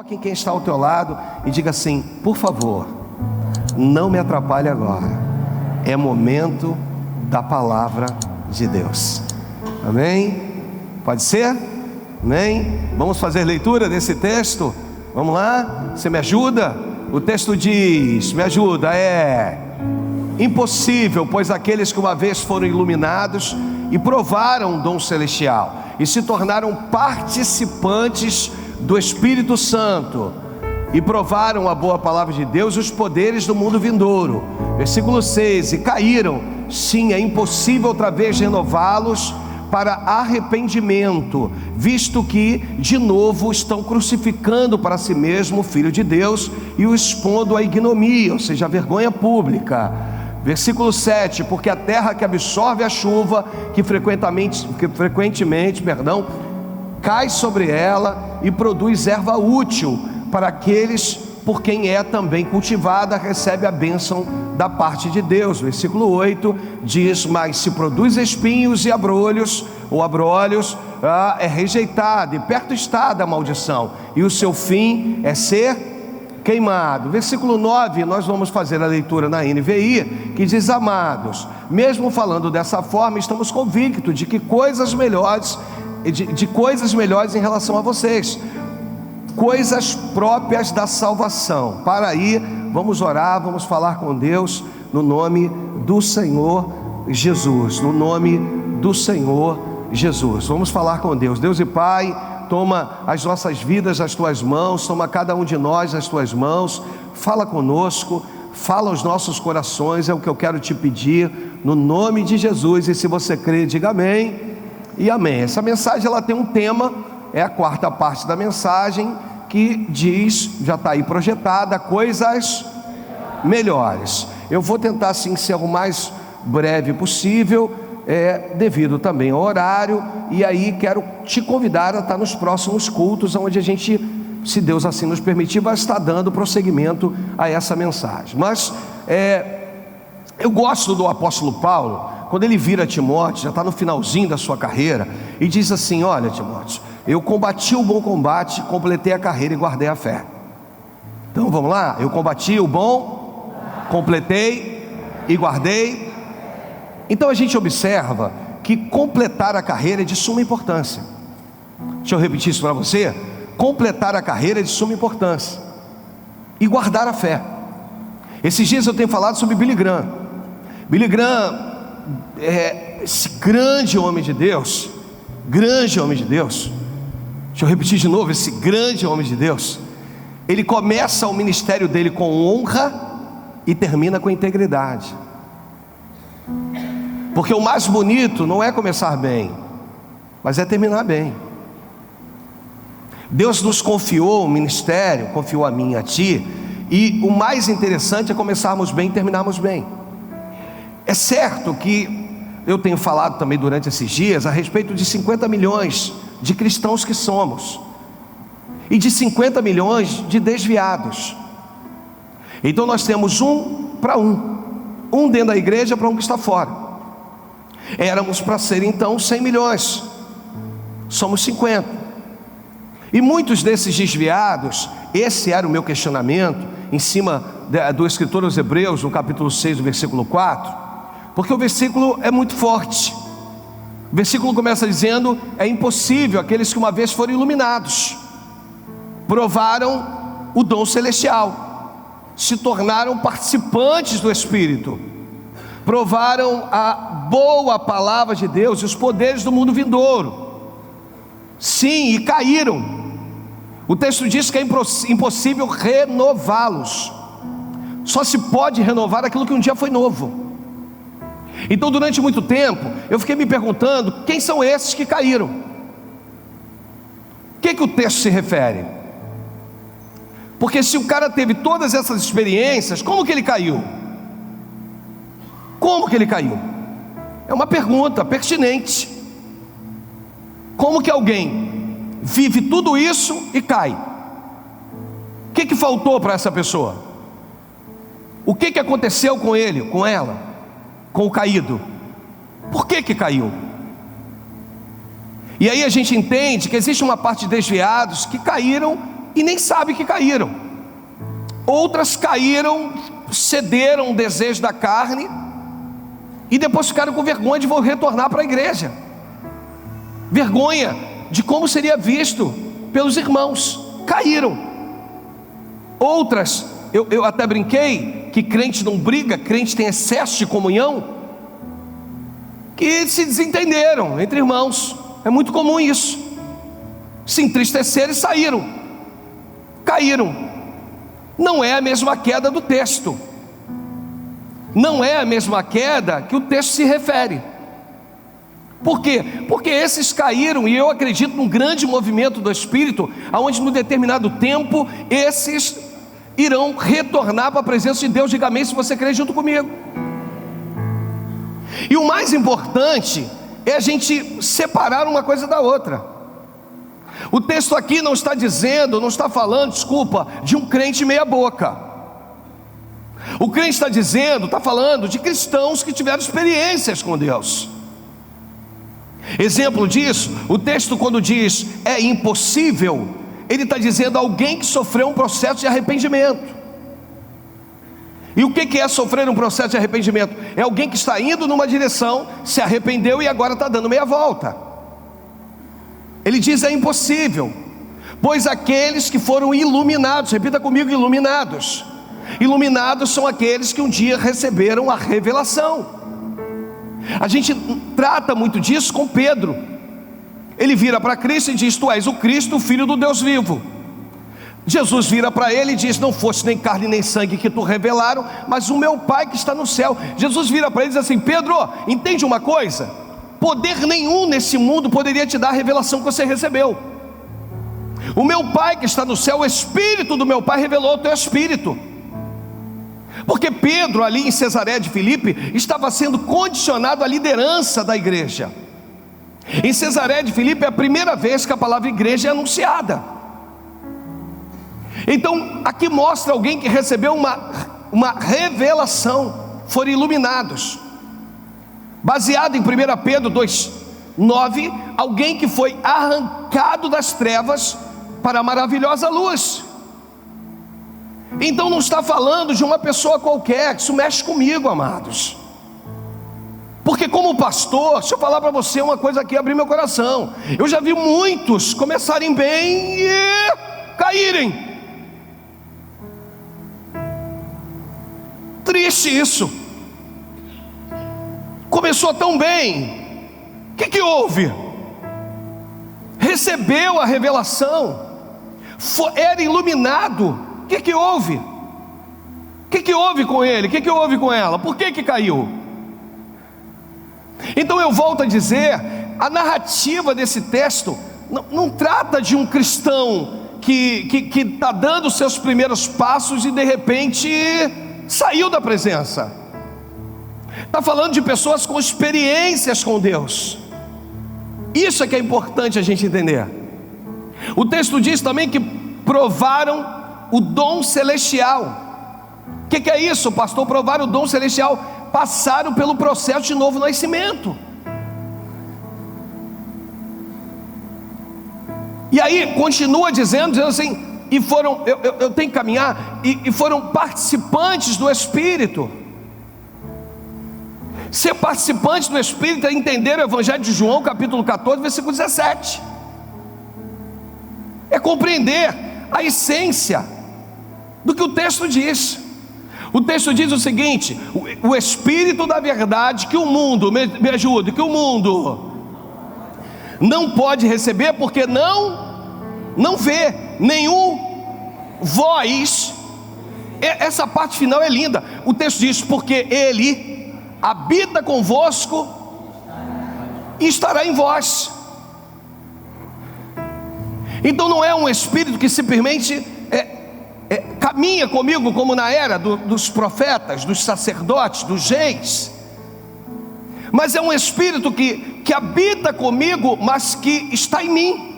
Toque em quem está ao teu lado e diga assim: por favor, não me atrapalhe agora. É momento da palavra de Deus. Amém? Pode ser? Amém? Vamos fazer leitura desse texto? Vamos lá? Você me ajuda? O texto diz, me ajuda, impossível, pois aqueles que uma vez foram iluminados e provaram o dom celestial e se tornaram participantes do Espírito Santo e provaram a boa palavra de Deus e os poderes do mundo vindouro. Versículo 6, e caíram. Sim, é impossível outra vez renová-los para arrependimento, visto que de novo estão crucificando para si mesmo o Filho de Deus e o expondo à ignomia, ou seja, à vergonha pública. Versículo 7, porque a terra que absorve a chuva, que frequentemente, cai sobre ela e produz erva útil para aqueles por quem é também cultivada, recebe a bênção da parte de Deus. Versículo 8 diz, mas se produz espinhos e abrolhos, ou abrolhos, é rejeitado, e perto está da maldição, e o seu fim é ser queimado. Versículo 9, nós vamos fazer a leitura na NVI, que diz, amados, mesmo falando dessa forma, estamos convictos de que coisas melhores em relação a vocês, coisas próprias da salvação. Para aí, vamos orar, vamos falar com Deus, no nome do Senhor Jesus, no nome do Senhor Jesus. Vamos falar com Deus. Deus e Pai, toma as nossas vidas nas tuas mãos, toma cada um de nós nas tuas mãos, fala conosco, fala aos nossos corações, é o que eu quero te pedir, no nome de Jesus. E se você crê, diga amém e amém. Essa mensagem, ela tem um tema, é a quarta parte da mensagem, que diz, já está aí projetada, coisas melhores. Eu vou tentar assim ser o mais breve possível, devido também ao horário, e aí quero te convidar a estar nos próximos cultos, onde a gente, se Deus assim nos permitir, vai estar dando prosseguimento a essa mensagem. Mas eu gosto do apóstolo Paulo, quando ele vira Timóteo, já está no finalzinho da sua carreira, e diz assim: olha, Timóteo, eu combati o bom combate, completei a carreira e guardei a fé. Então vamos lá, eu combati o bom, completei e guardei. Então a gente observa que completar a carreira é de suma importância. Deixa eu repetir isso para você: completar a carreira é de suma importância, e guardar a fé. Esses dias eu tenho falado sobre Billy Graham. Billy Graham, esse grande homem de Deus, deixa eu repetir de novo, esse grande homem de Deus, ele começa o ministério dele com honra e termina com integridade. Porque o mais bonito não é começar bem, mas é terminar bem. Deus nos confiou o ministério, confiou a mim e a ti, e o mais interessante é começarmos bem e terminarmos bem. É certo que eu tenho falado também durante esses dias a respeito de 50 milhões de cristãos que somos, e de 50 milhões de desviados. Então nós temos um dentro da igreja para um que está fora. Éramos para ser então 100 milhões, somos 50. E muitos desses desviados, esse era o meu questionamento, em cima do escritor aos Hebreus, no capítulo 6, do versículo 4, porque o versículo é muito forte. O versículo começa dizendo: é impossível aqueles que uma vez foram iluminados, provaram o dom celestial, se tornaram participantes do Espírito, provaram a boa palavra de Deus e os poderes do mundo vindouro. Sim, e caíram. O texto diz que é impossível renová-los. Só se pode renovar aquilo que um dia foi novo. Então durante muito tempo eu fiquei me perguntando: quem são esses que caíram? O que o texto se refere? Porque se o cara teve todas essas experiências, como que ele caiu? Como que ele caiu? É uma pergunta pertinente. Como que alguém vive tudo isso e cai? O que faltou para essa pessoa? O que aconteceu com ele, com ela, com o caído? Por que caiu? E aí a gente entende que existe uma parte de desviados que caíram e nem sabe que caíram. Outras caíram, cederam o desejo da carne e depois ficaram com vergonha de retornar para a igreja, vergonha de como seria visto pelos irmãos. Caíram. Outras, eu até brinquei que crente não briga, crente tem excesso de comunhão, que se desentenderam entre irmãos. É muito comum isso. Se entristeceram e saíram, caíram. Não é a mesma queda do texto, não é a mesma queda que o texto se refere. Por quê? Porque esses caíram, e eu acredito num grande movimento do Espírito, onde num determinado tempo, esses irão retornar para a presença de Deus. Diga amém se você crê junto comigo. E o mais importante é a gente separar uma coisa da outra. O texto aqui não está dizendo, não está falando, de um crente meia boca. O crente está dizendo, está falando de cristãos que tiveram experiências com Deus. Exemplo disso, o texto quando diz é impossível, ele está dizendo alguém que sofreu um processo de arrependimento. E o que é sofrer um processo de arrependimento? É alguém que está indo numa direção, se arrependeu e agora está dando meia volta. Ele diz é impossível, pois aqueles que foram iluminados, repita comigo, iluminados. Iluminados são aqueles que um dia receberam a revelação. A gente trata muito disso com Pedro. Ele vira para Cristo e diz: tu és o Cristo, o Filho do Deus vivo. Jesus vira para ele e diz: não fosse nem carne nem sangue que tu revelaram, mas o meu Pai que está no céu. Jesus vira para ele e diz assim: Pedro, entende uma coisa? Poder nenhum nesse mundo poderia te dar a revelação que você recebeu. O meu Pai que está no céu, o Espírito do meu Pai revelou o teu espírito. Porque Pedro ali em Cesaré de Filipe estava sendo condicionado à liderança da igreja. Em Cesaré de Filipe é a primeira vez que a palavra igreja é anunciada. Então aqui mostra alguém que recebeu uma revelação, foram iluminados. Baseado em 1 Pedro 2,9, alguém que foi arrancado das trevas para a maravilhosa luz. Então não está falando de uma pessoa qualquer. Isso mexe comigo, amados. Porque como pastor, deixa eu falar para você uma coisa aqui, abrir meu coração. Eu já vi muitos começarem bem e caírem. Triste isso. Começou tão bem, o que houve? Recebeu a revelação, era iluminado, o que houve? O que houve com ele? O que houve com ela? Por que caiu? Então eu volto a dizer, a narrativa desse texto não trata de um cristão que está dando os seus primeiros passos e de repente saiu da presença. Está falando de pessoas com experiências com Deus. Isso é que é importante a gente entender. O texto diz também que provaram o dom celestial. O que é isso, pastor? Provaram o dom celestial. Passaram pelo processo de novo nascimento. E aí continua dizendo assim, e foram, eu tenho que caminhar, e foram participantes do Espírito. Ser participante do Espírito é entender o Evangelho de João, capítulo 14, versículo 17. É compreender a essência do que o texto diz. O texto diz o seguinte: o Espírito da verdade que o mundo, me ajude, que o mundo não pode receber, porque não vê nenhum voz. Essa parte final é linda. O texto diz: porque Ele habita convosco e estará em vós. Então não é um Espírito que simplesmente caminha comigo como na era dos profetas, dos sacerdotes, dos reis, mas é um Espírito que habita comigo, mas que está em mim.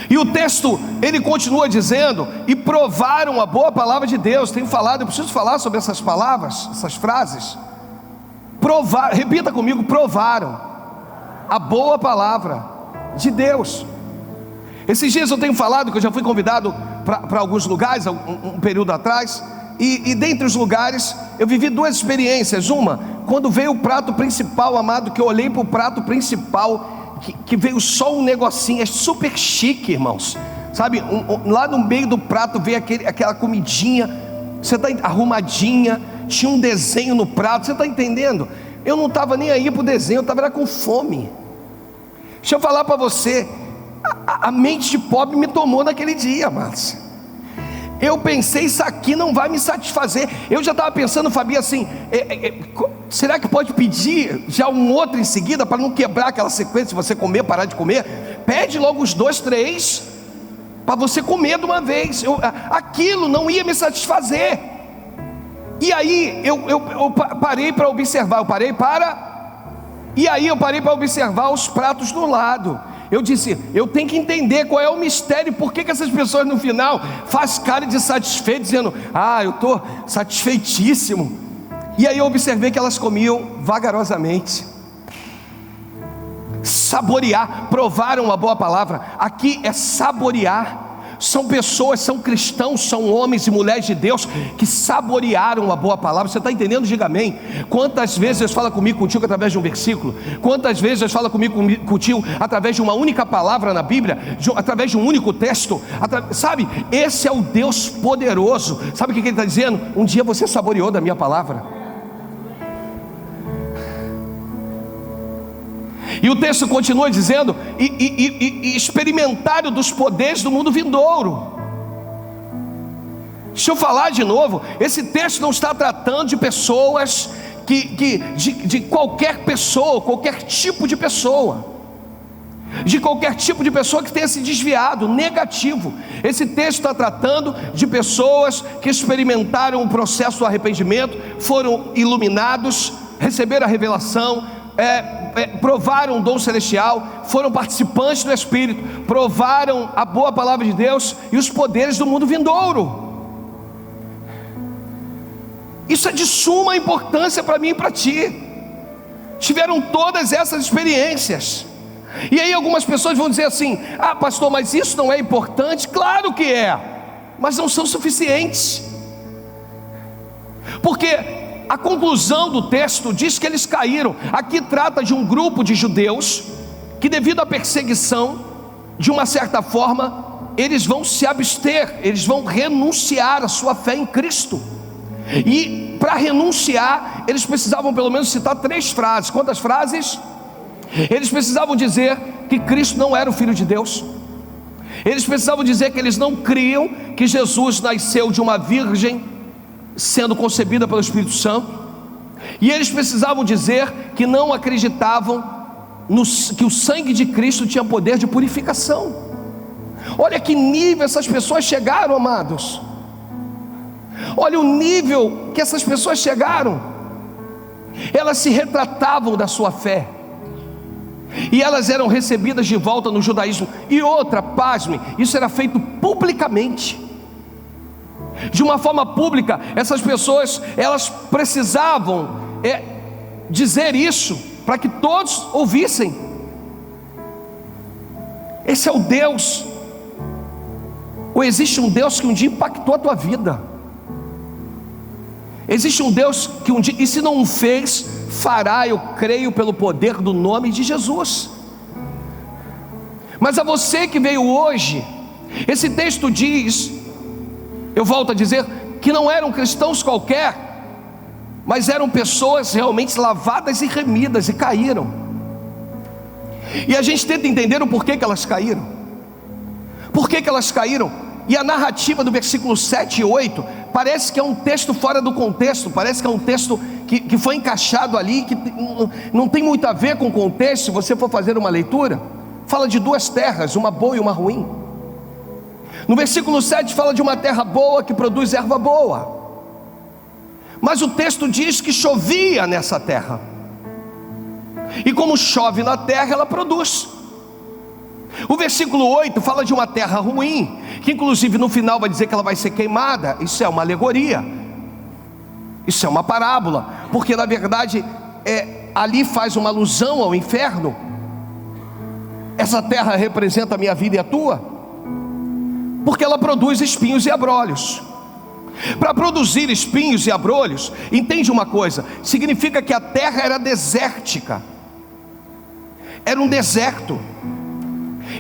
E o texto, ele continua dizendo: e provaram a boa palavra de Deus. Tenho falado, eu preciso falar sobre essas palavras, essas frases. Provar, repita comigo: provaram a boa palavra de Deus. Esses dias eu tenho falado que eu já fui convidado para alguns lugares, um período atrás, e dentre os lugares eu vivi duas experiências. Uma, quando veio o prato principal, amado, que eu olhei para o prato principal, que veio só um negocinho, é super chique, irmãos, sabe, lá no meio do prato veio aquela comidinha, você está arrumadinha, tinha um desenho no prato, você está entendendo? Eu não estava nem aí para o desenho, eu estava com fome. Deixa eu falar para você, a mente de pobre me tomou naquele dia, Márcia. Eu pensei, isso aqui não vai me satisfazer. Eu já estava pensando, Fabi, assim, será que pode pedir já um outro em seguida, para não quebrar aquela sequência, se você comer, parar de comer? Pede logo os 2, 3, para você comer de uma vez. Aquilo não ia me satisfazer. E aí eu parei para observar, e aí eu parei para observar os pratos do lado. Eu disse, eu tenho que entender qual é o mistério, por que essas pessoas no final fazem cara de satisfeito, dizendo, eu estou satisfeitíssimo. E aí eu observei que elas comiam vagarosamente, saborear, provaram a boa palavra. Aqui é saborear. São pessoas, são cristãos, são homens e mulheres de Deus que saborearam a boa palavra. Você está entendendo? Diga amém. Quantas vezes Deus fala comigo, contigo através de um versículo? Quantas vezes Deus fala comigo, contigo através de uma única palavra na Bíblia, através de um único texto? Sabe, esse é o Deus poderoso. Sabe o que Ele está dizendo? Um dia você saboreou da minha palavra. E o texto continua dizendo, e experimentaram dos poderes do mundo vindouro. Deixa eu falar de novo, esse texto não está tratando de pessoas, de qualquer pessoa, qualquer tipo de pessoa, de qualquer tipo de pessoa que tenha se desviado, negativo. Esse texto está tratando de pessoas que experimentaram o processo do arrependimento, foram iluminados, receberam a revelação, provaram o dom celestial, foram participantes do Espírito, provaram a boa palavra de Deus e os poderes do mundo vindouro. Isso é de suma importância para mim e para ti. Tiveram todas essas experiências. E aí algumas pessoas vão dizer assim, pastor, mas isso não é importante? Claro que é, mas não são suficientes. Porque a conclusão do texto diz que eles caíram. Aqui trata de um grupo de judeus que, devido à perseguição, de uma certa forma, eles vão se abster, eles vão renunciar à sua fé em Cristo. E para renunciar, eles precisavam pelo menos citar 3 frases. Quantas frases? Eles precisavam dizer que Cristo não era o Filho de Deus. Eles precisavam dizer que eles não criam que Jesus nasceu de uma virgem, sendo concebida pelo Espírito Santo. E eles precisavam dizer que não acreditavam que o sangue de Cristo tinha poder de purificação. Olha que nível essas pessoas chegaram, amados. Olha o nível que essas pessoas chegaram. Elas se retratavam da sua fé, e elas eram recebidas de volta no judaísmo. E outra, pasme, isso era feito publicamente. De uma forma pública, essas pessoas, elas precisavam dizer isso, para que todos ouvissem. Esse é o Deus, ou existe um Deus que um dia impactou a tua vida? Existe um Deus que um dia, e se não o fez, fará, eu creio, pelo poder do nome de Jesus. Mas a você que veio hoje, esse texto diz, eu volto a dizer, que não eram cristãos qualquer, mas eram pessoas realmente lavadas e remidas, e caíram. E a gente tenta entender o porquê que elas caíram. Por que elas caíram? E a narrativa do versículo 7 e 8 parece que é um texto fora do contexto, parece que é um texto que foi encaixado ali, que não tem muito a ver com o contexto. Se você for fazer uma leitura, fala de 2 terras, uma boa e uma ruim. No versículo 7 fala de uma terra boa que produz erva boa, mas o texto diz que chovia nessa terra, e como chove na terra, ela produz. O versículo 8 fala de uma terra ruim, que inclusive no final vai dizer que ela vai ser queimada. Isso é uma alegoria, isso é uma parábola, porque na verdade ali faz uma alusão ao inferno. essa terra representa a minha vida e a tua? Porque ela produz espinhos e abrolhos. Para produzir espinhos e abrolhos, entende uma coisa, significa que a terra era desértica, era um deserto.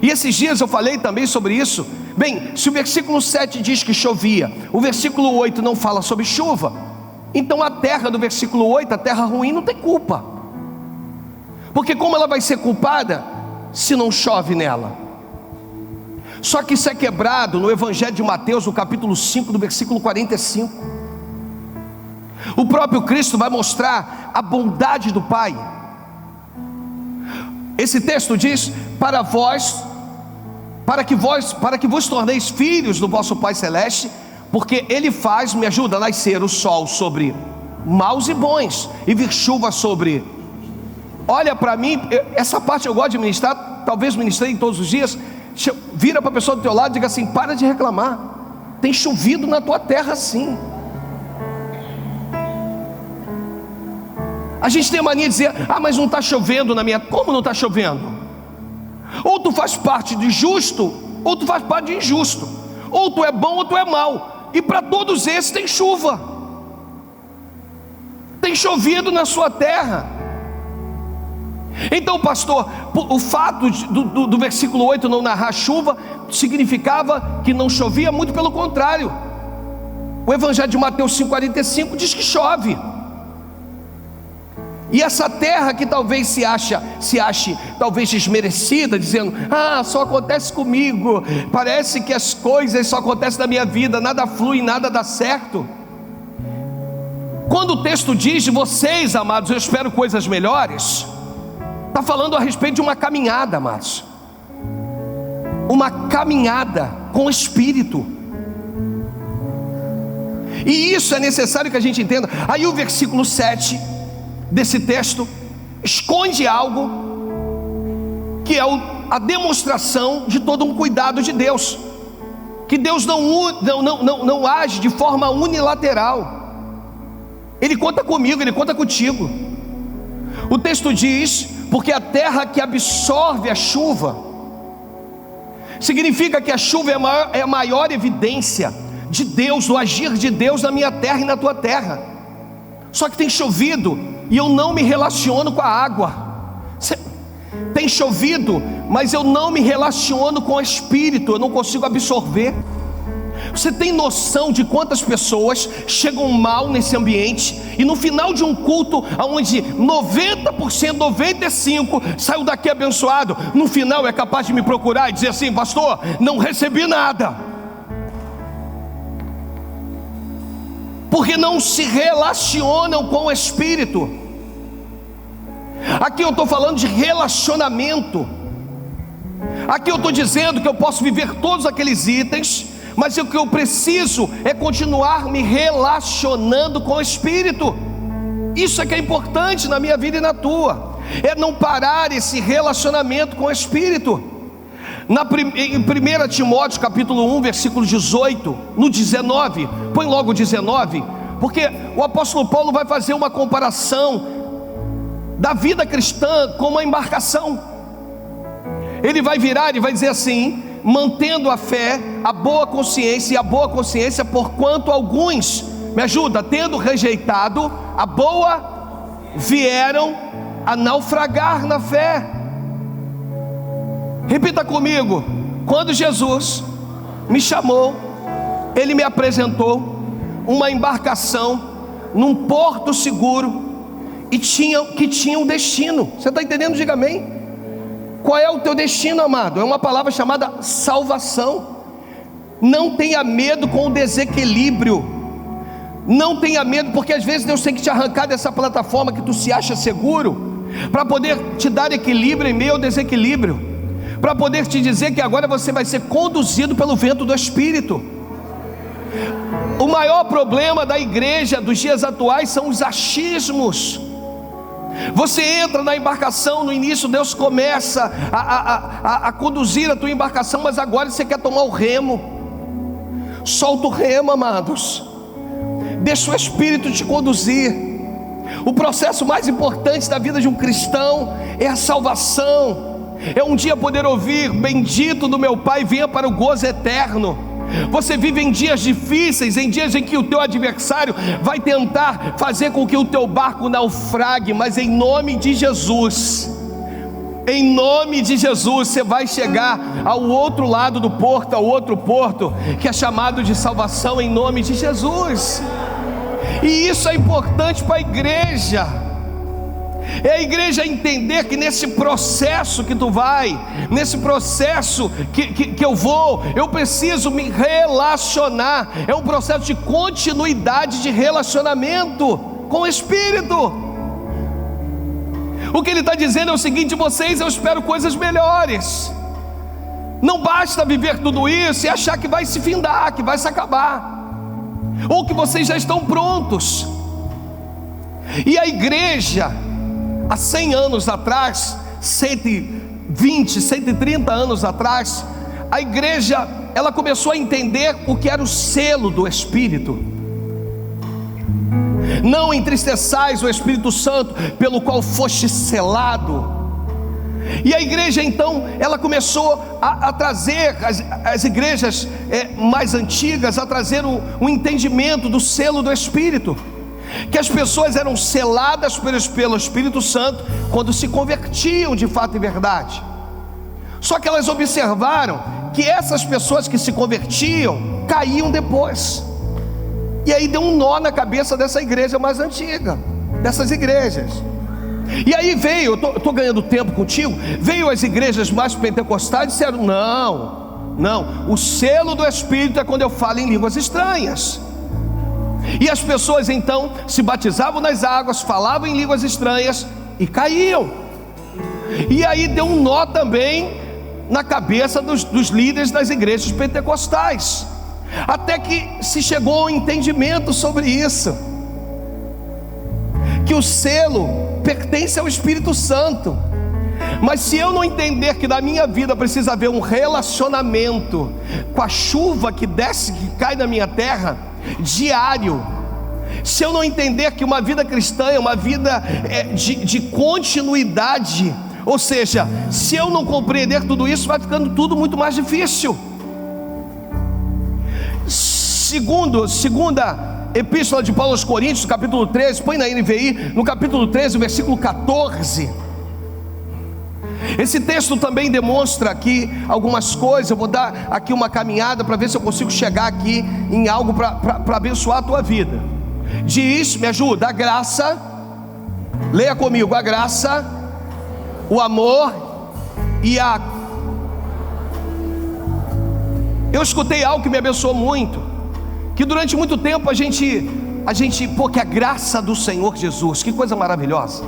E esses dias eu falei também sobre isso. Bem, se o versículo 7 diz que chovia, o versículo 8 não fala sobre chuva, então a terra do versículo 8, a terra ruim, não tem culpa. Porque como ela vai ser culpada se não chove nela? Só que isso é quebrado no Evangelho de Mateus, no capítulo 5, do versículo 45. O próprio Cristo vai mostrar a bondade do Pai. Esse texto diz: para que vos torneis filhos do vosso Pai Celeste, porque Ele faz, me ajuda, nascer o sol sobre maus e bons, e vir chuva sobre... Olha para mim, essa parte eu gosto de ministrar, talvez ministrei todos os dias. Vira para a pessoa do teu lado e diga assim: para de reclamar, tem chovido na tua terra sim. A gente tem a mania de dizer: ah, mas não está chovendo na minha... Como não está chovendo? Ou tu faz parte de justo, ou tu faz parte de injusto. Ou tu é bom ou tu é mau. E para todos esses tem chuva. Tem chovido na sua terra. Então, pastor, o fato do versículo 8 não narrar chuva significava que não chovia? Muito pelo contrário. O Evangelho de Mateus 5,45 diz que chove. E essa terra que talvez se ache talvez desmerecida, dizendo: ah, só acontece comigo, parece que as coisas só acontecem na minha vida, nada flui, nada dá certo. Quando o texto diz de vocês, amados, eu espero coisas melhores, está falando a respeito de uma caminhada, amados. Uma caminhada com o Espírito. E isso é necessário que a gente entenda. Aí o versículo 7 desse texto esconde algo que é a demonstração de todo um cuidado de Deus. Que Deus não age de forma unilateral. Ele conta comigo, Ele conta contigo. O texto diz: porque a terra que absorve a chuva, significa que a chuva é a maior evidência de Deus, do agir de Deus na minha terra e na tua terra. Só que tem chovido e eu não me relaciono com a água. Tem chovido, mas eu não me relaciono com o Espírito, eu não consigo absorver. Você tem noção de quantas pessoas chegam mal nesse ambiente, e no final de um culto onde 90%, 95% saiu daqui abençoado, no final é capaz de me procurar e dizer assim: pastor, não recebi nada, porque não se relacionam com o Espírito. Aqui eu estou falando de relacionamento. Aqui eu estou dizendo que eu posso viver todos aqueles itens, mas o que eu preciso é continuar me relacionando com o Espírito. Isso é que é importante na minha vida e na tua, é não parar esse relacionamento com o Espírito. Em 1 Timóteo capítulo 1, versículo 18, no 19, põe logo 19, porque o apóstolo Paulo vai fazer uma comparação da vida cristã com uma embarcação. Ele vai virar e vai dizer assim: mantendo a fé, a boa consciência, e a boa consciência, porquanto alguns, me ajuda, tendo rejeitado a boa, vieram a naufragar na fé. Repita comigo: quando Jesus me chamou, Ele me apresentou uma embarcação num porto seguro, e que tinha um destino. Você está entendendo? Diga amém. Qual é o teu destino, amado? É uma palavra chamada salvação. Não tenha medo com o desequilíbrio. Não tenha medo, porque às vezes Deus tem que te arrancar dessa plataforma que tu se acha seguro, para poder te dar equilíbrio em meio ao desequilíbrio, para poder te dizer que agora você vai ser conduzido pelo vento do Espírito. O maior problema da igreja dos dias atuais são os achismos. Você entra na embarcação, no início Deus começa a conduzir a tua embarcação, mas agora você quer tomar o remo. Solta o remo, amados. Deixa o Espírito te conduzir. O processo mais importante da vida de um cristão é a salvação. É um dia poder ouvir: bendito do meu Pai, venha para o gozo eterno. Você vive em dias difíceis, em dias em que o teu adversário vai tentar fazer com que o teu barco naufrague, mas em nome de Jesus, em nome de Jesus, você vai chegar ao outro lado do porto, ao outro porto, que é chamado de salvação, em nome de Jesus. E isso é importante para a igreja. É a igreja entender que nesse processo que tu vai, nesse processo que eu vou, eu preciso me relacionar. É um processo de continuidade de relacionamento com o Espírito. O que ele está dizendo é o seguinte: vocês, eu espero coisas melhores. Não basta viver tudo isso e achar que vai se findar, que vai se acabar, ou que vocês já estão prontos. E a igreja, há 100 anos atrás, 120, 130 anos atrás, a igreja, ela começou a entender o que era o selo do Espírito. Não entristeçais o Espírito Santo, pelo qual foste selado. E a igreja então, ela começou a trazer, as igrejas mais antigas, a trazer um entendimento do selo do Espírito, que as pessoas eram seladas pelo Espírito Santo quando se convertiam de fato e verdade. Só que elas observaram que essas pessoas que se convertiam caíam depois. E aí deu um nó na cabeça dessa igreja mais antiga, dessas igrejas. E aí veio, eu estou ganhando tempo contigo, veio as igrejas mais pentecostais e disseram: não, o selo do Espírito é quando eu falo em línguas estranhas. E as pessoas então se batizavam nas águas, falavam em línguas estranhas e caíam. E aí deu um nó também na cabeça dos líderes das igrejas pentecostais, até que se chegou ao entendimento sobre isso, que o selo pertence ao Espírito Santo. Mas se eu não entender que na minha vida precisa haver um relacionamento com a chuva que desce, que cai na minha terra, diário, se eu não entender que uma vida cristã é uma vida de continuidade, ou seja, se eu não compreender tudo isso, vai ficando tudo muito mais difícil. Segunda Epístola de Paulo aos Coríntios, capítulo 13, põe na NVI, no capítulo 13, versículo 14. Esse texto também demonstra aqui algumas coisas. Eu vou dar aqui uma caminhada para ver se eu consigo chegar aqui em algo para abençoar a tua vida. Diz, me ajuda: a graça, leia comigo: a graça, o amor e a... Eu escutei algo que me abençoou muito, que durante muito tempo a gente, que a graça do Senhor Jesus, que coisa maravilhosa,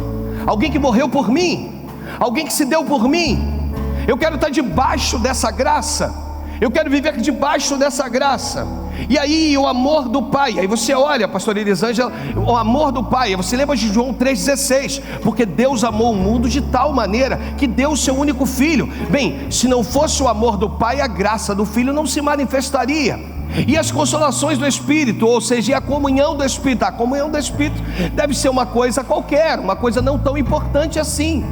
alguém que morreu por mim, alguém que se deu por mim, eu quero estar debaixo dessa graça, eu quero viver debaixo dessa graça. E aí o amor do Pai, aí você olha, pastor Elisângela, o amor do Pai, você lembra de João 3,16, porque Deus amou o mundo de tal maneira que deu o seu único filho. Bem, se não fosse o amor do Pai, a graça do Filho não se manifestaria. E as consolações do Espírito, ou seja, a comunhão do Espírito. A comunhão do Espírito deve ser uma coisa qualquer, uma coisa não tão importante assim.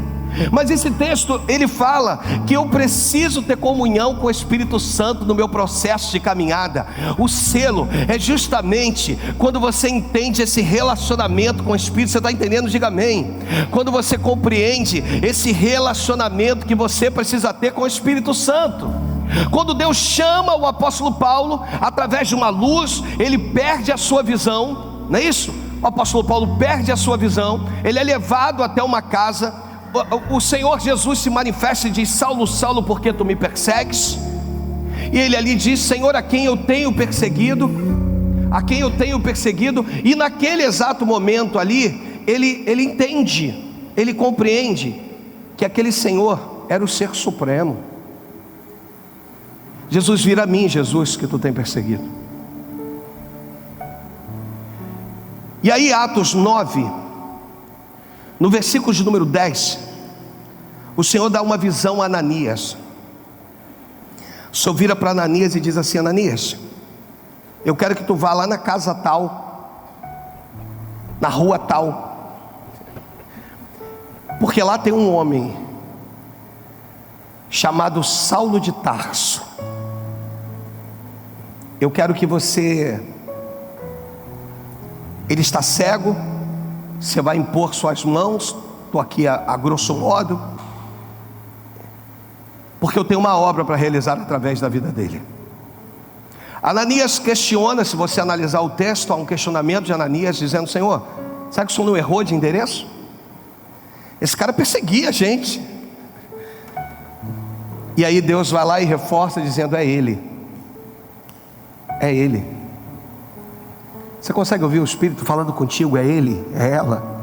Mas esse texto, ele fala que eu preciso ter comunhão com o Espírito Santo no meu processo de caminhada. O selo é justamente quando você entende esse relacionamento com o Espírito. Você está entendendo? Diga amém. Quando você compreende esse relacionamento que você precisa ter com o Espírito Santo. Quando Deus chama o apóstolo Paulo, através de uma luz, ele perde a sua visão, não é isso? O apóstolo Paulo perde a sua visão, ele é levado até uma casa. O Senhor Jesus se manifesta e diz: Saulo, Saulo, por que tu me persegues? E ele ali diz: Senhor, a quem eu tenho perseguido? A quem eu tenho perseguido? E naquele exato momento ali, ele entende, ele compreende que aquele Senhor era o Ser Supremo. Jesus vira: a mim, Jesus, que tu tem perseguido. E aí Atos 9, no versículo de número 10, o Senhor dá uma visão a Ananias. O Senhor vira para Ananias e diz assim: Ananias, eu quero que tu vá lá na casa tal, na rua tal, porque lá tem um homem chamado Saulo de Tarso. Eu quero que você, ele está cego, você vai impor suas mãos, estou aqui a grosso modo, porque eu tenho uma obra para realizar através da vida dele. Ananias questiona, se você analisar o texto, há um questionamento de Ananias dizendo: Senhor, será que o senhor não errou de endereço? Esse cara perseguia a gente. E aí Deus vai lá e reforça dizendo: é ele. É ele. Você consegue ouvir o Espírito falando contigo? É ele, é ela.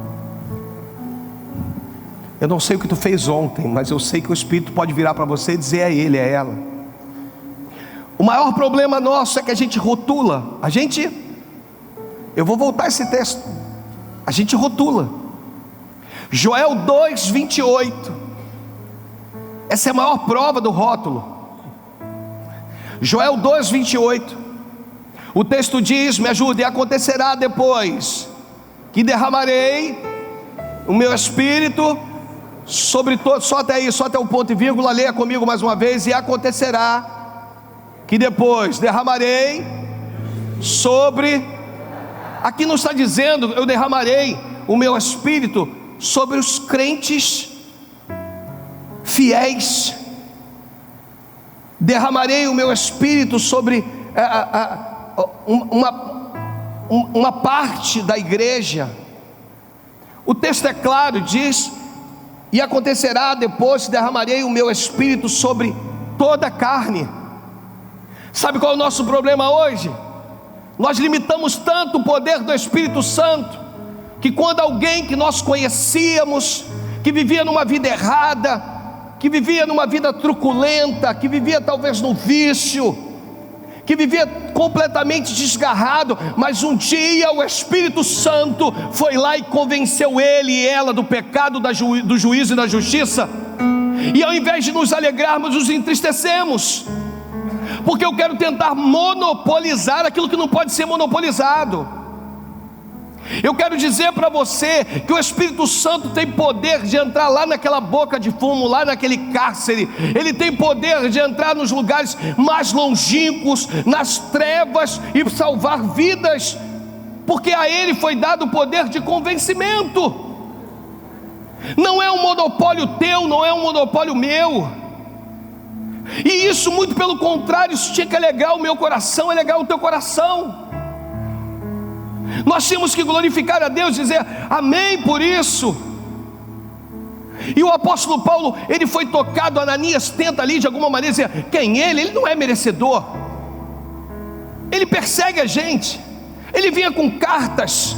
Eu não sei o que tu fez ontem, mas eu sei que o Espírito pode virar para você e dizer: é ele, é ela. O maior problema nosso é que a gente rotula. Eu vou voltar a esse texto. A gente rotula. Joel 2:28. Essa é a maior prova do rótulo. Joel 2:28. O texto diz, me ajude: e acontecerá depois que derramarei o meu espírito sobre todos. Só até aí, só até o ponto e vírgula. Leia comigo mais uma vez. E acontecerá que depois derramarei sobre. Aqui não está dizendo eu derramarei o meu espírito sobre os crentes fiéis. Derramarei o meu espírito sobre uma parte da igreja. O texto é claro, diz: e acontecerá depois que derramarei o meu espírito sobre toda a carne. Sabe qual é o nosso problema hoje? Nós limitamos tanto o poder do Espírito Santo, que quando alguém que nós conhecíamos, que vivia numa vida errada, que vivia numa vida truculenta, que vivia talvez no vício, que vivia completamente desgarrado, mas um dia o Espírito Santo foi lá e convenceu ele e ela do pecado, do juízo e da justiça, e ao invés de nos alegrarmos, nos entristecemos, porque eu quero tentar monopolizar aquilo que não pode ser monopolizado. Eu quero dizer para você que o Espírito Santo tem poder de entrar lá naquela boca de fumo, lá naquele cárcere. Ele tem poder de entrar nos lugares mais longínquos, nas trevas, e salvar vidas, porque a ele foi dado o poder de convencimento. Não é um monopólio teu, não é um monopólio meu. E isso, muito pelo contrário, isso tinha que alegrar o meu coração, alegrar o teu coração. Nós tínhamos que glorificar a Deus, dizer amém por isso. E o apóstolo Paulo, ele foi tocado. Ananias tenta ali de alguma maneira dizer: quem ele? Ele não é merecedor, ele persegue a gente, ele vinha com cartas.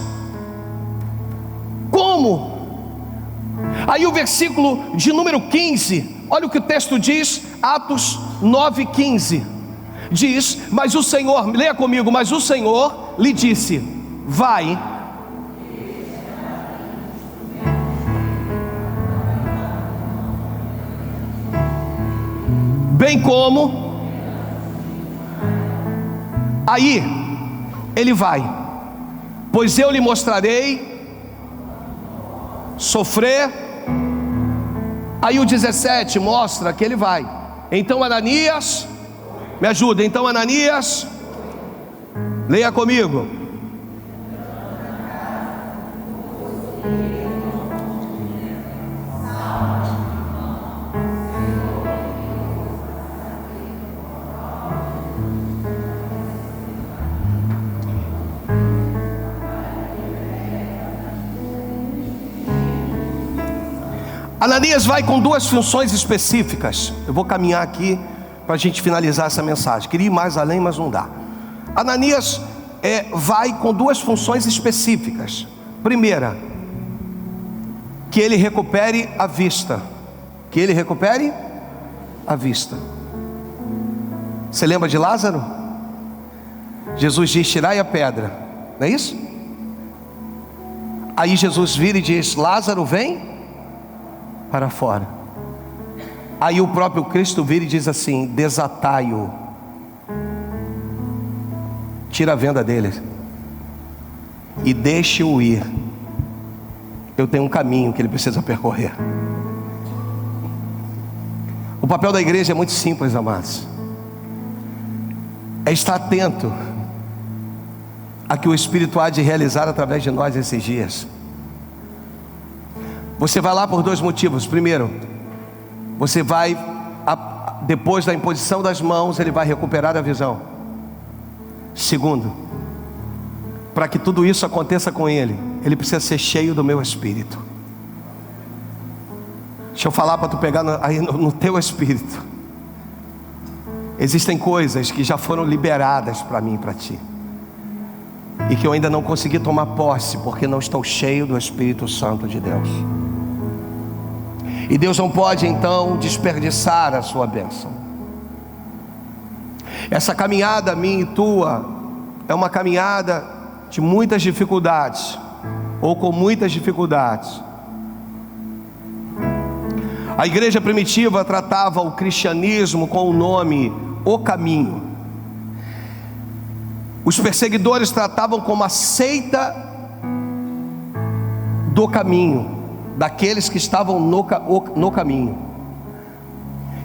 Como? Aí o versículo de número 15, olha o que o texto diz, Atos 9:15, diz: mas o Senhor, leia comigo, mas o Senhor lhe disse: vai, bem como. Aí ele vai, pois eu lhe mostrarei sofrer. Aí o 17 mostra que ele vai. Então Ananias, me ajuda, então Ananias, leia comigo. Ananias vai com duas funções específicas. Eu vou caminhar aqui para a gente finalizar essa mensagem. Queria ir mais além, mas não dá. Ananias vai com duas funções específicas. Primeira, que ele recupere a vista. Que ele recupere a vista. Você lembra de Lázaro? Jesus diz: tirai a pedra, não é isso? Aí Jesus vira e diz: Lázaro, vem para fora. Aí o próprio Cristo vira e diz assim: desatai-o, tira a venda dele e deixe-o ir. Eu tenho um caminho que ele precisa percorrer. O papel da igreja é muito simples, amados. É estar atento a que o Espírito há de realizar através de nós esses dias. Você vai lá por dois motivos. Primeiro, você vai, depois da imposição das mãos, ele vai recuperar a visão. Segundo, para que tudo isso aconteça com ele, ele precisa ser cheio do meu Espírito. Deixa eu falar para tu pegar aí no teu espírito. Existem coisas que já foram liberadas para mim e para ti, e que eu ainda não consegui tomar posse, porque não estou cheio do Espírito Santo de Deus. E Deus não pode então desperdiçar a sua bênção. Essa caminhada minha e tua é uma caminhada de muitas dificuldades, ou com muitas dificuldades. A igreja primitiva tratava o cristianismo com o nome O Caminho. Os perseguidores tratavam como a seita do caminho, daqueles que estavam no caminho.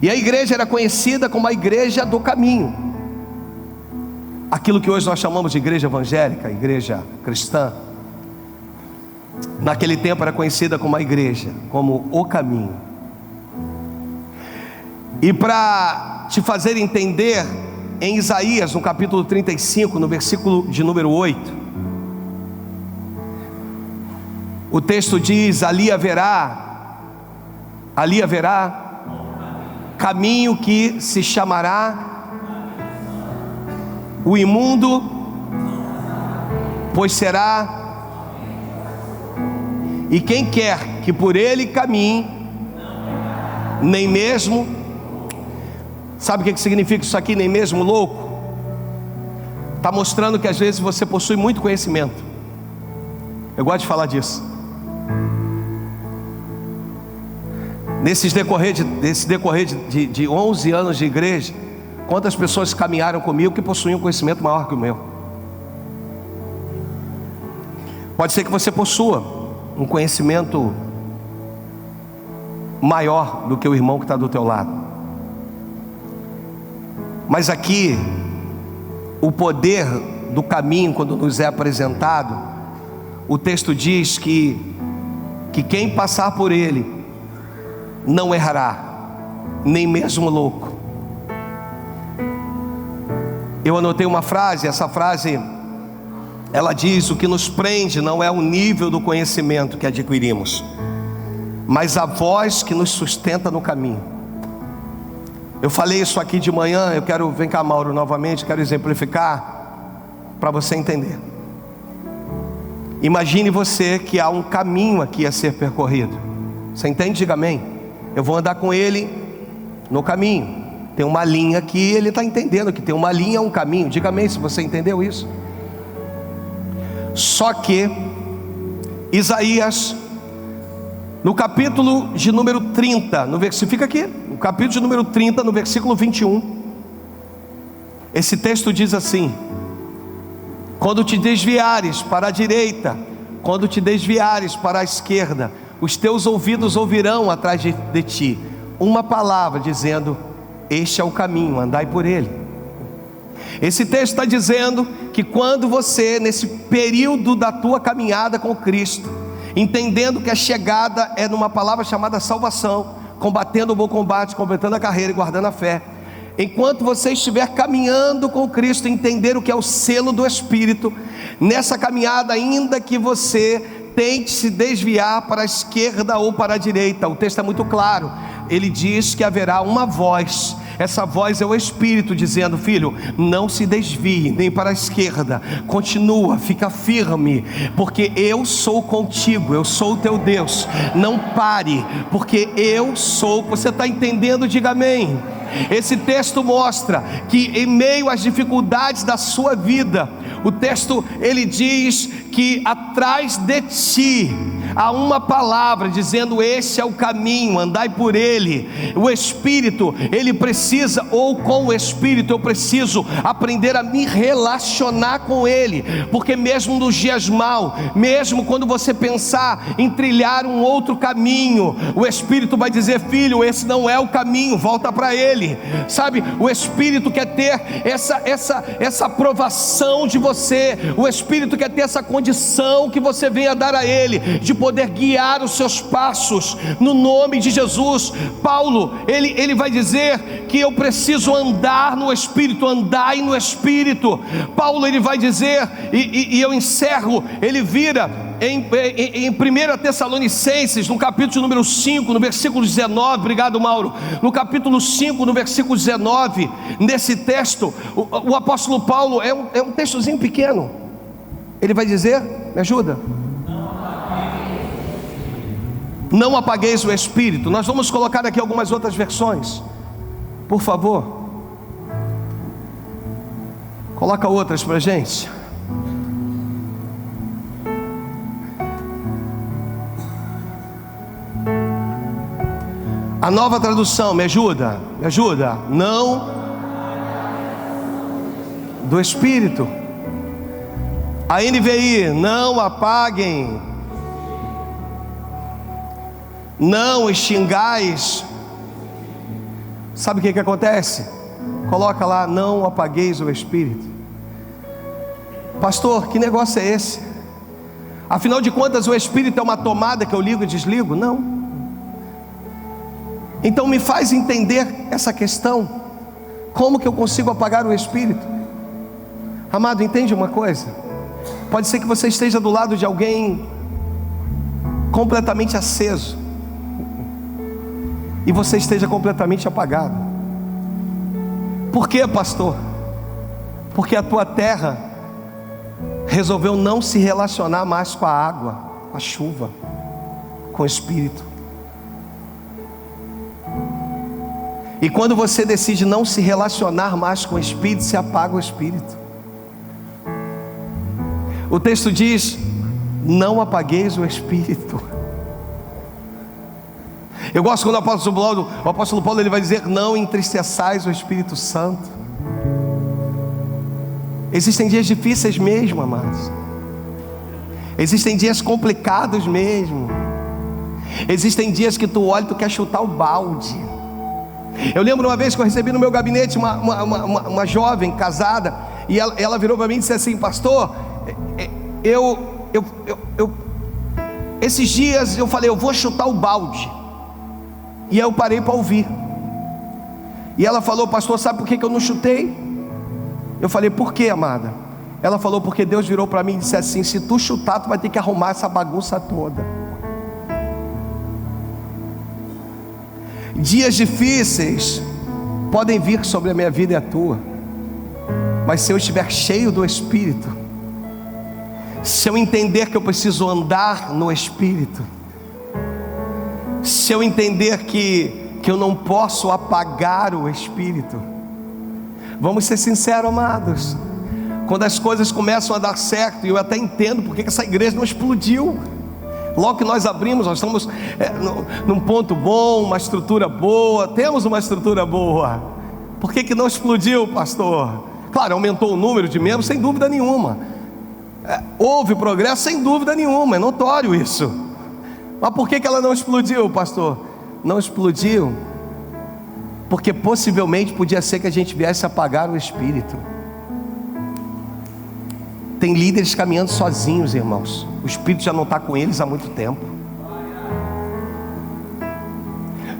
E a igreja era conhecida como a igreja do caminho, aquilo que hoje nós chamamos de igreja evangélica, igreja cristã. Naquele tempo era conhecida como a igreja, como o caminho. E para te fazer entender, em Isaías, no capítulo 35, no versículo de número 8, o texto diz: ali haverá caminho que se chamará o imundo, pois será, e quem quer que por ele caminhe, nem mesmo. Sabe o que significa isso aqui, nem mesmo louco? Está mostrando que às vezes você possui muito conhecimento. Eu gosto de falar disso. Nesse decorrer de 11 anos de igreja, quantas pessoas caminharam comigo que possuíam um conhecimento maior que o meu? Pode ser que você possua um conhecimento maior do que o irmão que está do teu lado. Mas aqui, o poder do caminho, quando nos é apresentado, o texto diz que quem passar por ele não errará, nem mesmo louco. Eu anotei uma frase, essa frase, ela diz: o que nos prende não é o nível do conhecimento que adquirimos, mas a voz que nos sustenta no caminho. Eu falei isso aqui de manhã, eu quero, vem cá Mauro novamente, quero exemplificar para você entender. Imagine você que há um caminho aqui a ser percorrido. Você entende? Diga amém. Eu vou andar com ele no caminho. Tem uma linha aqui, ele está entendendo que tem uma linha, um caminho. Diga amém se você entendeu isso. Só que Isaías, no capítulo de número 30, no versículo, fica aqui, no capítulo de número 30, no versículo 21, esse texto diz assim: quando te desviares para a direita, quando te desviares para a esquerda, os teus ouvidos ouvirão atrás de ti uma palavra dizendo: este é o caminho, andai por ele. Esse texto está dizendo que quando você, nesse período da tua caminhada com Cristo, entendendo que a chegada é numa palavra chamada salvação, combatendo o bom combate, completando a carreira e guardando a fé, enquanto você estiver caminhando com Cristo, entender o que é o selo do Espírito, nessa caminhada, ainda que você tente se desviar para a esquerda ou para a direita, o texto é muito claro, ele diz que haverá uma voz. Essa voz é o Espírito dizendo: filho, não se desvie nem para a esquerda, continua, fica firme, porque eu sou contigo, eu sou o teu Deus. Não pare, porque eu sou. Você está entendendo? Diga amém. Esse texto mostra que em meio às dificuldades da sua vida, o texto ele diz que atrás de ti há uma palavra dizendo: esse é o caminho, andai por ele. O Espírito, ele precisa, ou com o Espírito eu preciso aprender a me relacionar com ele, porque mesmo nos dias maus, mesmo quando você pensar em trilhar um outro caminho, o Espírito vai dizer: filho, esse não é o caminho, volta para ele. Sabe, o Espírito quer ter essa aprovação de você, o Espírito quer ter essa condição que você venha dar a ele, de poder guiar os seus passos, no nome de Jesus. Paulo, ele vai dizer que eu preciso andar no Espírito, andai no Espírito. Paulo, ele vai dizer, e eu encerro, ele vira em 1 Tessalonicenses, no capítulo número 5, no versículo 19, obrigado Mauro, no capítulo 5, no versículo 19, nesse texto, o apóstolo Paulo, é um textozinho pequeno, ele vai dizer, me ajuda? Não apagueis o Espírito. Nós vamos colocar aqui algumas outras versões, por favor, coloca outras para a gente. A Nova Tradução, me ajuda, me ajuda. Não do Espírito. A NVI, não apaguem, não extingais. Sabe o que acontece? Coloca lá: não apagueis o Espírito. Pastor, que negócio é esse? Afinal de contas, o Espírito é uma tomada que eu ligo e desligo? Não. Então me faz entender essa questão. Como que eu consigo apagar o Espírito? Amado, entende uma coisa? Pode ser que você esteja do lado de alguém completamente aceso e você esteja completamente apagado. Por quê, pastor? Porque a tua terra resolveu não se relacionar mais com a água, com a chuva, com o Espírito. E quando você decide não se relacionar mais com o Espírito, se apaga o Espírito. O texto diz: não apagueis o Espírito. Eu gosto quando o apóstolo Paulo ele vai dizer: não entristeçais o Espírito Santo. Existem dias difíceis mesmo, amados. Existem dias complicados mesmo. Existem dias que tu olha e tu quer chutar o balde. Eu lembro uma vez que eu recebi no meu gabinete uma jovem casada, e ela virou para mim e disse assim: pastor, esses dias eu falei, eu vou chutar o balde. E aí eu parei para ouvir. E ela falou: pastor, sabe por que eu não chutei? Eu falei: por que, amada? Ela falou: porque Deus virou para mim e disse assim: se tu chutar, tu vai ter que arrumar essa bagunça toda. Dias difíceis podem vir sobre a minha vida e a tua, mas se eu estiver cheio do Espírito, se eu entender que eu preciso andar no Espírito, se eu entender que eu não posso apagar o Espírito, vamos ser sinceros, amados, quando as coisas começam a dar certo, e eu até entendo porque essa igreja não explodiu. Logo que nós abrimos, nós estamos num ponto bom, uma estrutura boa, temos uma estrutura boa. Por que não explodiu, pastor? Claro, aumentou o número de membros, sem dúvida nenhuma. Houve progresso, sem dúvida nenhuma, é notório isso. Mas por que ela não explodiu, pastor? Não explodiu porque possivelmente podia ser que a gente viesse apagar o Espírito. Tem líderes caminhando sozinhos, irmãos. O Espírito já não está com eles há muito tempo.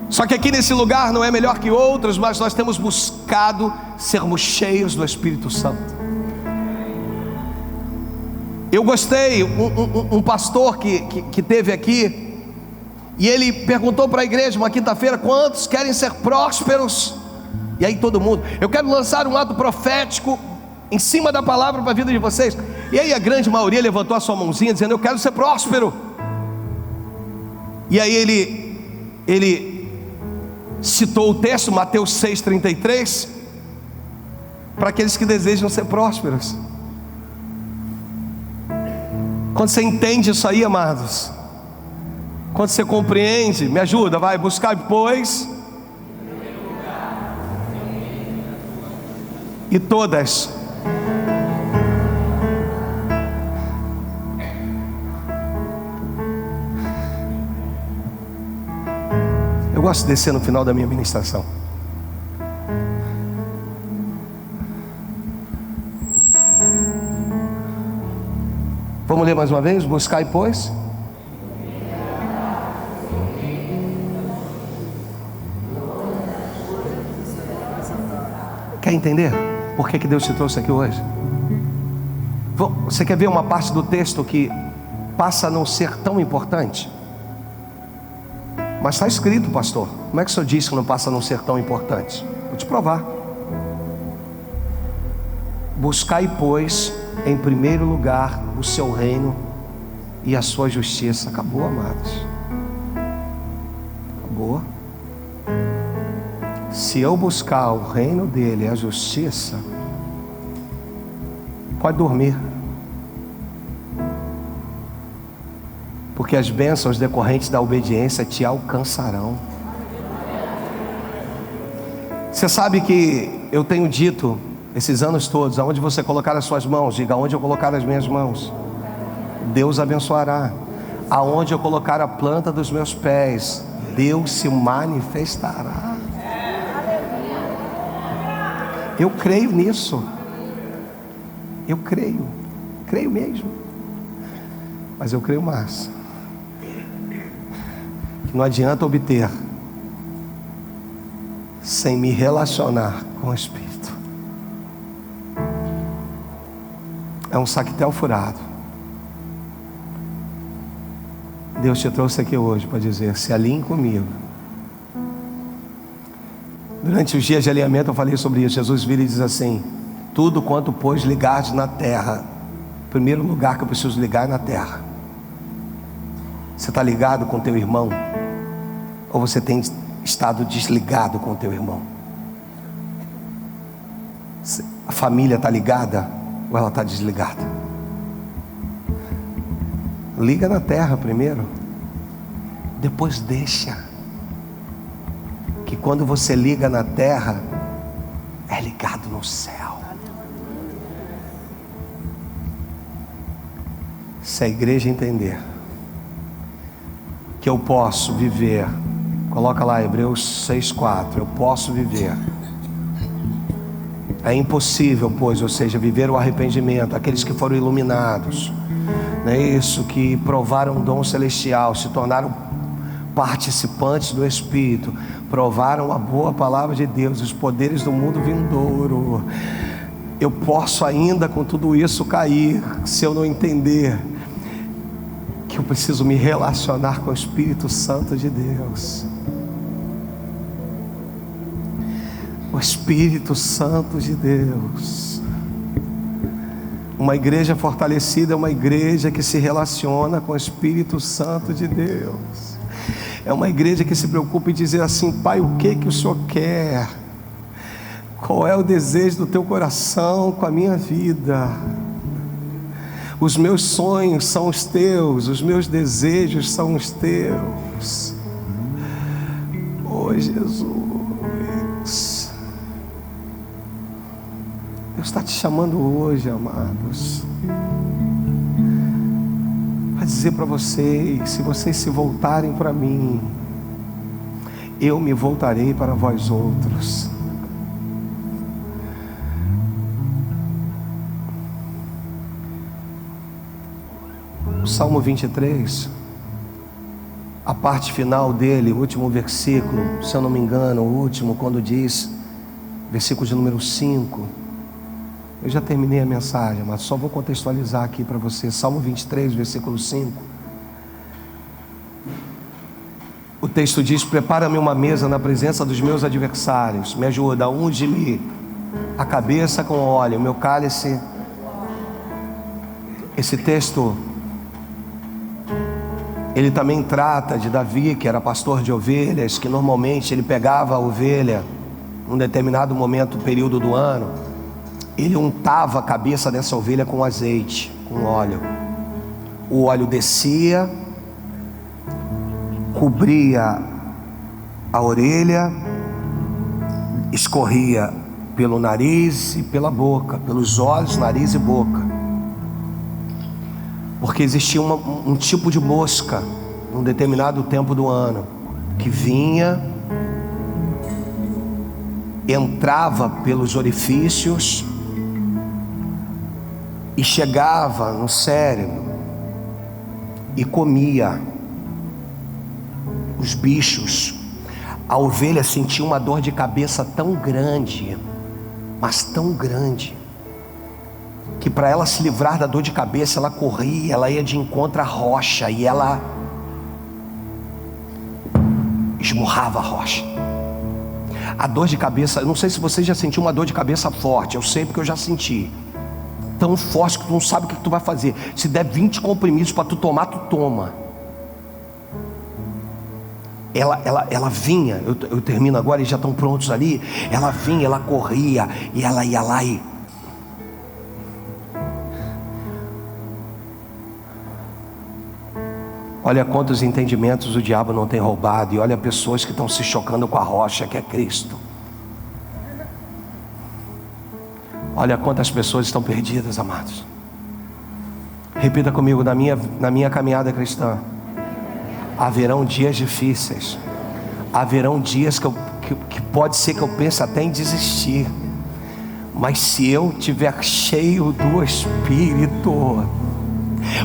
Só que aqui nesse lugar não é melhor que outros, mas nós temos buscado sermos cheios do Espírito Santo. Eu gostei, um pastor que teve aqui, e ele perguntou para a igreja uma quinta-feira: quantos querem ser prósperos? E aí todo mundo: eu quero lançar um ato profético em cima da palavra para a vida de vocês. E aí a grande maioria levantou a sua mãozinha dizendo: eu quero ser próspero. E aí ele citou o texto, Mateus 6,33, para aqueles que desejam ser prósperos. Quando você entende isso aí, amados, Quando você compreende, me ajuda, vai buscar depois. E todas. Eu gosto de descer no final da minha ministração. Vamos ler mais uma vez? Buscar e pois. Quer entender por que Deus te trouxe aqui hoje? Você quer ver uma parte do texto que passa a não ser tão importante? Mas está escrito, pastor. Como é que o senhor diz que não passa a não ser tão importante? Vou te provar. Buscai, pois, em primeiro lugar o seu reino e a sua justiça. Acabou, amados. Acabou. Se eu buscar o reino dele e a justiça, pode dormir, porque as bênçãos decorrentes da obediência te alcançarão. Você sabe que eu tenho dito esses anos todos: aonde você colocar as suas mãos, diga: aonde eu colocar as minhas mãos, Deus abençoará. Aonde eu colocar a planta dos meus pés, Deus se manifestará. Eu creio nisso. Eu creio mesmo. Mas eu creio mais, que não adianta obter sem me relacionar com o Espírito. É um saquetel furado. Deus te trouxe aqui hoje para dizer: se alinhe comigo. Durante os dias de alinhamento eu falei sobre isso. Jesus vira e diz assim: tudo quanto pois ligares na terra. O primeiro lugar que eu preciso ligar é na terra. Você está ligado com teu irmão? Ou você tem estado desligado com teu irmão? A família está ligada ou ela está desligada? Liga na terra primeiro, depois deixa. Que quando você liga na terra, é ligado no céu. Se a igreja entender que eu posso viver, coloca lá Hebreus 6,4, eu posso viver. É impossível, pois, ou seja, viver o arrependimento, aqueles que foram iluminados, não é isso, que provaram o dom celestial, se tornaram participantes do Espírito, provaram a boa palavra de Deus, os poderes do mundo vindouro. Eu posso ainda com tudo isso cair, se eu não entender que eu preciso me relacionar com o Espírito Santo de Deus. O Espírito Santo de Deus. Uma igreja fortalecida é uma igreja que se relaciona com o Espírito Santo de Deus. É uma igreja que se preocupa em dizer assim: Pai, o que o Senhor quer? Qual é o desejo do teu coração com a minha vida? Os meus sonhos são os teus, os meus desejos são os teus. Oh Jesus, Deus está te chamando hoje, amados, para dizer para vocês: se vocês se voltarem para mim, eu me voltarei para vós outros. O Salmo 23, a parte final dele, o último versículo, se eu não me engano, o último, quando diz, versículo de número 5, eu já terminei a mensagem, mas só vou contextualizar aqui para você. Salmo 23, versículo 5. O texto diz: prepara-me uma mesa na presença dos meus adversários, me ajuda, unge-me a cabeça com óleo, o meu cálice. Esse texto, ele também trata de Davi, que era pastor de ovelhas, que normalmente ele pegava a ovelha num determinado momento, período do ano, ele untava a cabeça dessa ovelha com azeite, com óleo. O óleo descia cobria a orelha, escorria pelo nariz e pela boca, pelos olhos, nariz e boca, porque existia um tipo de mosca num determinado tempo do ano que vinha, entrava pelos orifícios e chegava no cérebro e comia os bichos. A ovelha sentia uma dor de cabeça tão grande, mas tão grande, que para ela se livrar da dor de cabeça, ela corria, ela ia de encontro à rocha e ela esmurrava a rocha. A dor de cabeça, eu não sei se você já sentiu uma dor de cabeça forte, eu sei porque eu já senti. Tão forte que tu não sabe o que tu vai fazer. Se der 20 comprimidos para tu tomar, tu toma. Ela vinha, eu termino agora, eles já estão prontos ali. Ela vinha, ela corria e ela ia lá e... Olha quantos entendimentos o diabo não tem roubado. E olha pessoas que estão se chocando com a rocha que é Cristo. Olha quantas pessoas estão perdidas, amados. Repita comigo, na minha caminhada cristã, haverão dias difíceis. Haverão dias que pode ser que eu pense até em desistir. Mas se eu estiver cheio do Espírito,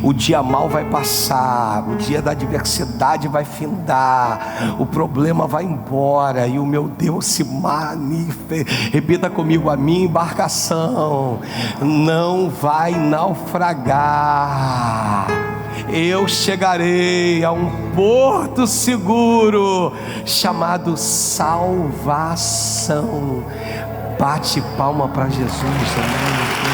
o dia mal vai passar, o dia da adversidade vai findar, o problema vai embora e o meu Deus se manifesta. Repita comigo, a minha embarcação não vai naufragar. Eu chegarei a um porto seguro chamado salvação. Bate palma para Jesus, amém.